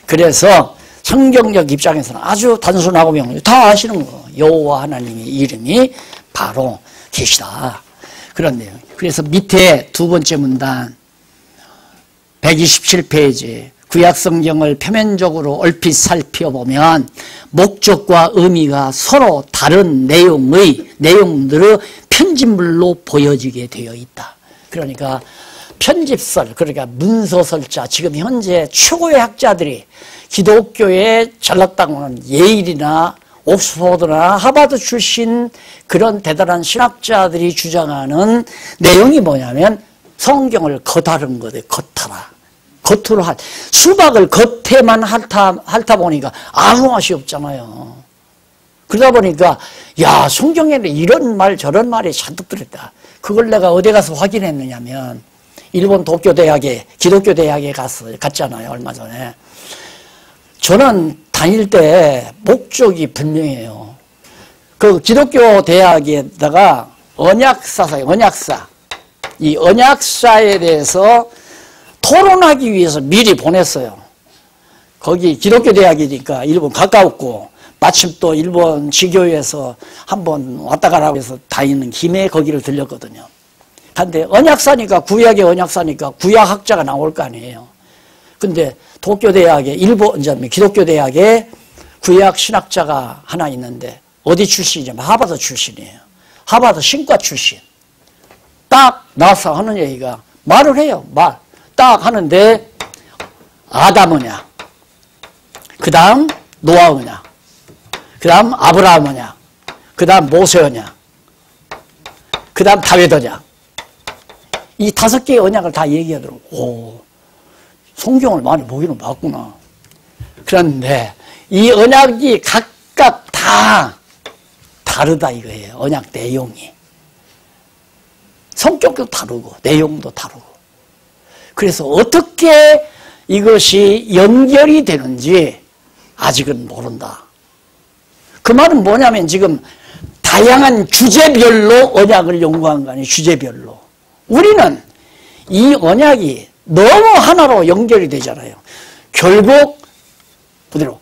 그래서 성경적 입장에서는 아주 단순하고 명료. 다 아시는 거. 여호와 하나님의 이름이 바로 계시다. 그런 내용. 그래서 밑에 두 번째 문단 127페이지 구약성경을 표면적으로 얼핏 살펴보면 목적과 의미가 서로 다른 내용들의 편집물로 보여지게 되어 있다. 그러니까 편집설, 그러니까 문서설자, 지금 현재 최고의 학자들이 기독교에 잘났다고 하는 예일이나 옥스퍼드나 하버드 출신 그런 대단한 신학자들이 주장하는 내용이 뭐냐면 성경을 겉하는 거대. 겉하라. 겉으로 수박을 겉에만 핥아 보니까 아무 맛이 없잖아요. 그러다 보니까 야 성경에는 이런 말 저런 말이 잔뜩 들었다. 그걸 내가 어디 가서 확인했느냐면 일본 도쿄대학에 기독교대학에 갔잖아요. 얼마 전에. 저는 다닐 때 목적이 분명해요. 그 기독교 대학에다가 언약사 이 언약사에 대해서 토론하기 위해서 미리 보냈어요. 거기 기독교 대학이니까 일본 가까웠고 마침 또 일본 지교에서 한번 왔다 가라고 해서 다니는 김에 거기를 들렸거든요. 근데 언약사니까 구약의 언약사니까 구약학자가 나올 거 아니에요. 근데 도쿄대학에 기독교 대학에 구약 신학자가 하나 있는데 어디 출신이냐면 하버드 출신이에요. 하버드 신과 출신. 딱 나와서 하는 얘기가 말을 해요. 딱 하는데 아담이냐, 그 다음 노아냐, 그 다음 아브라함이냐, 그 다음 모세냐, 그 다음 다윗이냐. 이 5개의 언약을 다 얘기하더라고. 오, 성경을 많이 보기는 봤구나. 그런데 이 언약이 각각 다 다르다 이거예요. 언약 내용이. 성격도 다르고 내용도 다르고. 그래서 어떻게 이것이 연결이 되는지 아직은 모른다. 그 말은 뭐냐면 지금 다양한 주제별로 언약을 연구한 거 아니에요. 주제별로. 우리는 이 언약이 너무 하나로 연결이 되잖아요. 결국 그대로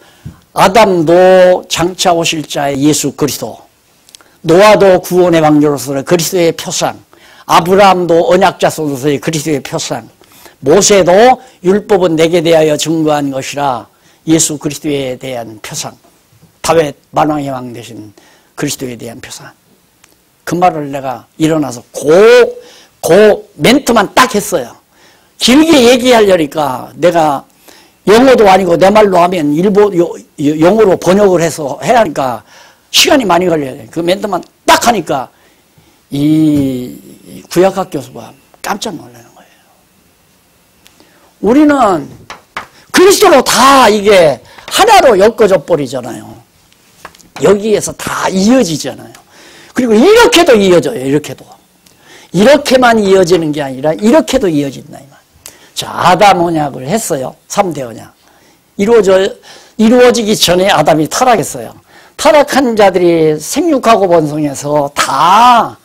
아담도 장차 오실 자의 예수 그리스도, 노아도 구원의 방주로서의 그리스도의 표상, 아브라함도 언약자로서의 그리스도의 표상, 모세도 율법은 내게 대하여 증거한 것이라 예수 그리스도에 대한 표상, 다윗 만왕의 왕 되신 그리스도에 대한 표상. 그 말을 내가 일어나서 그 멘트만 딱 했어요. 길게 얘기하려니까 내가 영어도 아니고 내 말로 하면 영어로 번역을 해서 해야 하니까 시간이 많이 걸려요. 그 멘트만 딱 하니까 이 구약학 교수가 깜짝 놀라는 거예요. 우리는 그리스도로 다 이게 하나로 엮어져 버리잖아요. 여기에서 다 이어지잖아요. 그리고 이렇게도 이어져요. 이렇게도. 이렇게만 이어지는 게 아니라 이렇게도 이어진다. 이 말. 자, 아담 언약을 했어요. 3대 언약. 이루어지기 전에 아담이 타락했어요. 타락한 자들이 생육하고 번성해서 다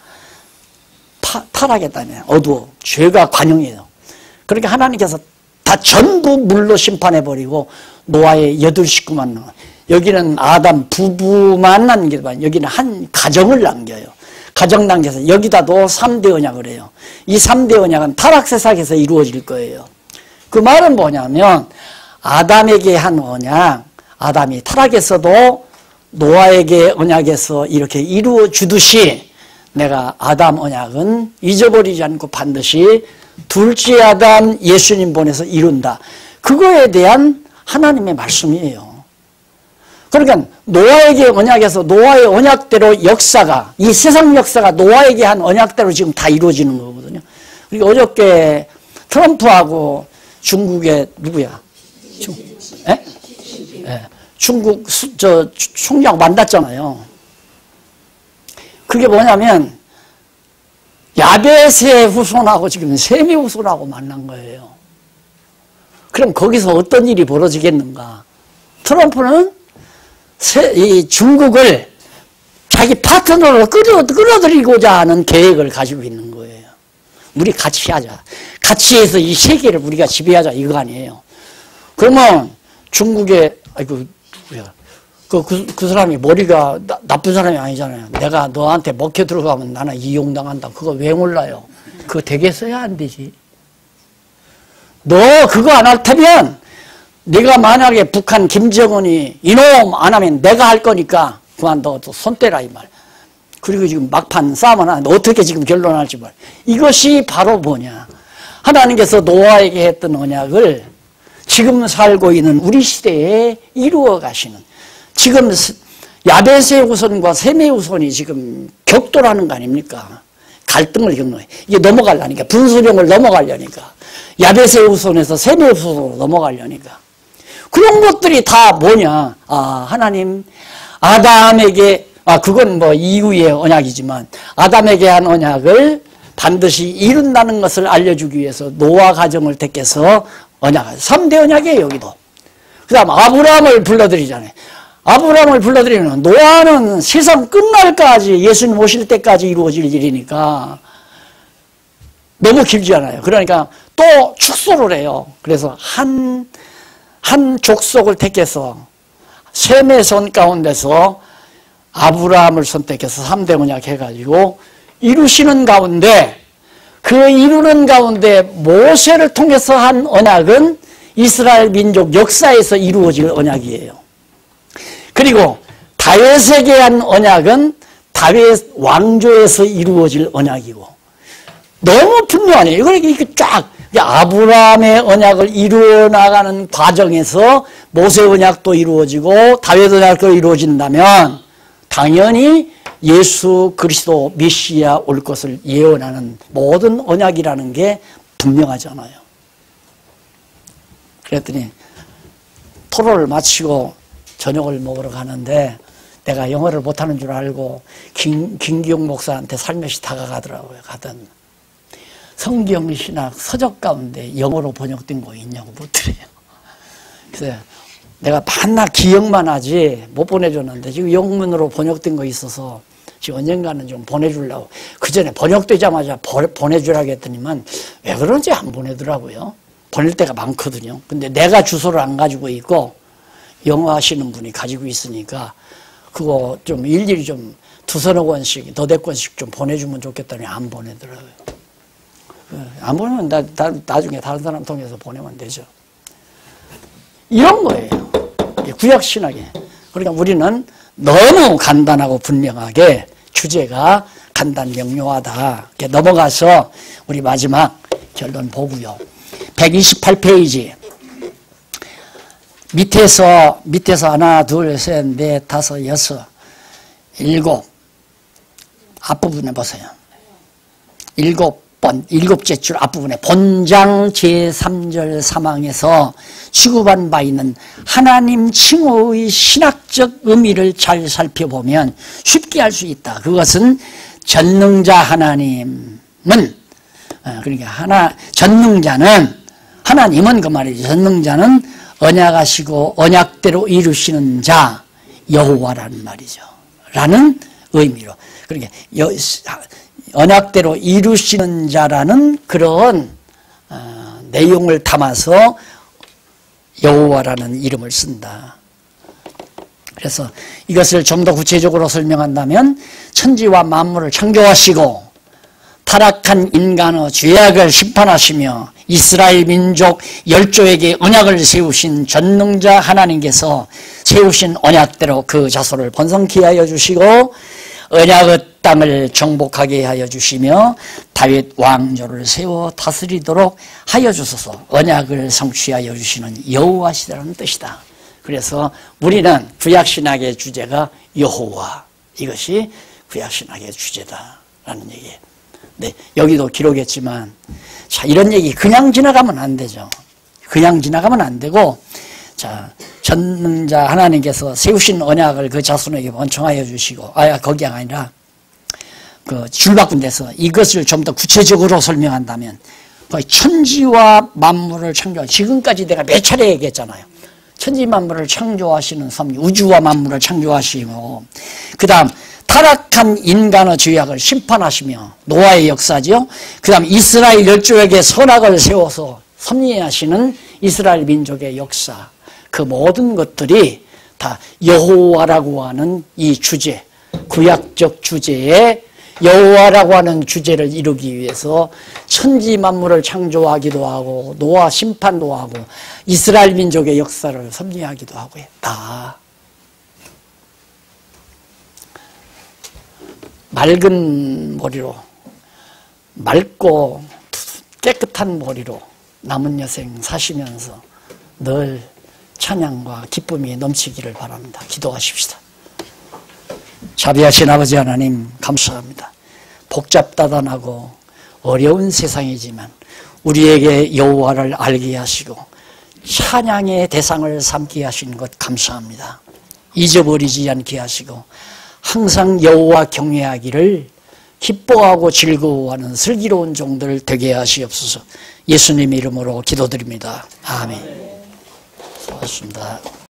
타락했다며. 어두워. 죄가 관영이에요. 그러니까 하나님께서 다 전부 물로 심판해버리고 노아의 8 식구만 남아. 여기는 아담 부부만 남기지만 여기는 한 가정을 남겨요. 가정 남겨서 여기다도 3대 언약을 해요. 이 3대 언약은 타락세상에서 이루어질 거예요. 그 말은 뭐냐면 아담에게 한 언약, 아담이 타락했어도 노아에게 언약에서 이렇게 이루어 주듯이 내가 아담 언약은 잊어버리지 않고 반드시 둘째 아담 예수님 보내서 이룬다. 그거에 대한 하나님의 말씀이에요. 그러니까 노아에게 언약에서 노아의 언약대로 역사가, 이 세상 역사가 노아에게 한 언약대로 지금 다 이루어지는 거거든요. 그리고 어저께 트럼프하고 중국의 누구야? 중국 총리하고 만났잖아요. 그게 뭐냐면 야베세 후손하고 지금 세미 후손하고 만난 거예요. 그럼 거기서 어떤 일이 벌어지겠는가? 트럼프는 이 중국을 자기 파트너로 끌어들이고자 하는 계획을 가지고 있는 거예요. 우리 같이 하자. 같이 해서 이 세계를 우리가 지배하자 이거 아니에요. 그러면 중국의 누구야? 그 사람이 머리가 나쁜 사람이 아니잖아요. 내가 너한테 먹혀 들어가면 나는 이용당한다. 그거 왜 몰라요? 그거 되겠어야 안 되지. 너 그거 안 할 테면 네가 만약에 북한 김정은이 이놈 안 하면 내가 할 거니까 그만 너 손 떼라 이 말. 그리고 지금 막판 싸움은 하는데 어떻게 지금 결론할지 말. 이것이 바로 뭐냐. 하나님께서 노아에게 했던 언약을 지금 살고 있는 우리 시대에 이루어 가시는, 지금 야베세 후손과 세메 후손이 지금 격돌하는 거 아닙니까? 갈등을 겪는 거예요. 이게 넘어가려니까, 분수령을 넘어가려니까, 야베세 후손에서 세메 후손으로 넘어가려니까. 그런 것들이 다 뭐냐. 하나님 아담에게, 그건 뭐 이후의 언약이지만 아담에게 한 언약을 반드시 이룬다는 것을 알려주기 위해서 노아 가정을 택해서 언약, 3대 언약이에요. 여기도. 그 다음 아브라함을 불러들이잖아요. 아브라함을 불러들이면 노아는 세상 끝날까지, 예수님 오실 때까지 이루어질 일이니까 너무 길지 않아요. 그러니까 또 축소를 해요. 그래서 한 족속을 택해서 셈의 손 가운데서 아브라함을 선택해서 3대 언약 해가지고 이루시는 가운데, 그 이루는 가운데 모세를 통해서 한 언약은 이스라엘 민족 역사에서 이루어질 언약이에요. 그리고 다윗에게 한 언약은 다윗 왕조에서 이루어질 언약이고, 너무 분명하네요. 그러니까 이게 쫙 아브라함의 언약을 이루어 나가는 과정에서 모세 언약도 이루어지고 다윗 언약도 이루어진다면 당연히 예수 그리스도 메시아 올 것을 예언하는 모든 언약이라는 게 분명하잖아요. 그랬더니 토론을 마치고 저녁을 먹으러 가는데 내가 영어를 못하는 줄 알고 김기용 목사한테 살며시 다가가더라고요. 가던 성경신학 서적 가운데 영어로 번역된 거 있냐고 묻더래요. 그래서 내가 만나 기억만 하지 못 보내줬는데 지금 영문으로 번역된 거 있어서 지금 언젠가는 좀 보내주려고. 그 전에 번역되자마자 보내주라고 했더니만 왜 그런지 안 보내더라고요. 보낼 때가 많거든요. 근데 내가 주소를 안 가지고 있고 영어 하시는 분이 가지고 있으니까 그거 좀 일일이 좀 두서너 권씩 너댓 권씩 좀 보내주면 좋겠다니 안 보내더라고요. 안 보내면 나중에 다른 사람 통해서 보내면 되죠. 이런 거예요. 구약신학에. 그러니까 우리는 너무 간단하고 분명하게 주제가 간단 명료하다. 이렇게 넘어가서 우리 마지막 결론 보고요. 128페이지 밑에서 하나, 둘, 셋, 넷, 다섯, 여섯, 일곱 앞부분에 보세요. 일곱째 줄 앞부분에 본장 제3절 사망에서 취급한 바 있는 하나님 칭호의 신학적 의미를 잘 살펴보면 쉽게 알 수 있다. 그것은 전능자 하나님은 그러니까 전능자는 하나님은 그 말이죠. 전능자는 언약하시고 언약대로 이루시는 자 여호와라는 말이죠. 라는 의미로. 그러니까 언약대로 이루시는 자라는 그런 내용을 담아서 여호와라는 이름을 쓴다. 그래서 이것을 좀 더 구체적으로 설명한다면 천지와 만물을 창조하시고 타락한 인간의 죄악을 심판하시며 이스라엘 민족 열조에게 언약을 세우신 전능자 하나님께서 세우신 언약대로 그 자손을 번성케 하여 주시고 언약의 땅을 정복하게 하여 주시며 다윗 왕조를 세워 다스리도록 하여 주소서. 언약을 성취하여 주시는 여호와시라는 뜻이다. 그래서 우리는 구약신학의 주제가 여호와, 이것이 구약신학의 주제다라는 얘기예요. 네, 여기도 기록했지만 자, 이런 얘기 그냥 지나가면 안 되죠. 그냥 지나가면 안 되고, 자, 전능자 하나님께서 세우신 언약을 그 자손에게 원청하여 주시고, 거기가 아니라 그 줄 바꾼 데서 이것을 좀 더 구체적으로 설명한다면 거의 천지와 만물을 창조, 지금까지 내가 몇 차례 얘기했잖아요. 천지 만물을 창조하시는 섭리, 우주와 만물을 창조하시고, 그 다음 타락한 인간의 죄악을 심판하시며 노아의 역사죠. 그 다음 이스라엘 열조에게 선악을 세워서 섭리하시는 이스라엘 민족의 역사, 그 모든 것들이 다 여호와라고 하는 이 주제, 구약적 주제에 여호와라고 하는 주제를 이루기 위해서 천지 만물을 창조하기도 하고 노아 심판도 하고 이스라엘 민족의 역사를 섭리하기도 하고 했다. 맑은 머리로, 맑고 깨끗한 머리로 남은 여생 사시면서 늘 찬양과 기쁨이 넘치기를 바랍니다. 기도하십시다. 자비하신 아버지 하나님 감사합니다. 복잡다단하고 어려운 세상이지만 우리에게 여호와를 알게 하시고 찬양의 대상을 삼게 하신 것 감사합니다. 잊어버리지 않게 하시고 항상 여호와 경외하기를 기뻐하고 즐거워하는 슬기로운 종들 되게 하시옵소서. 예수님 이름으로 기도드립니다. 아멘. 수고하셨습니다.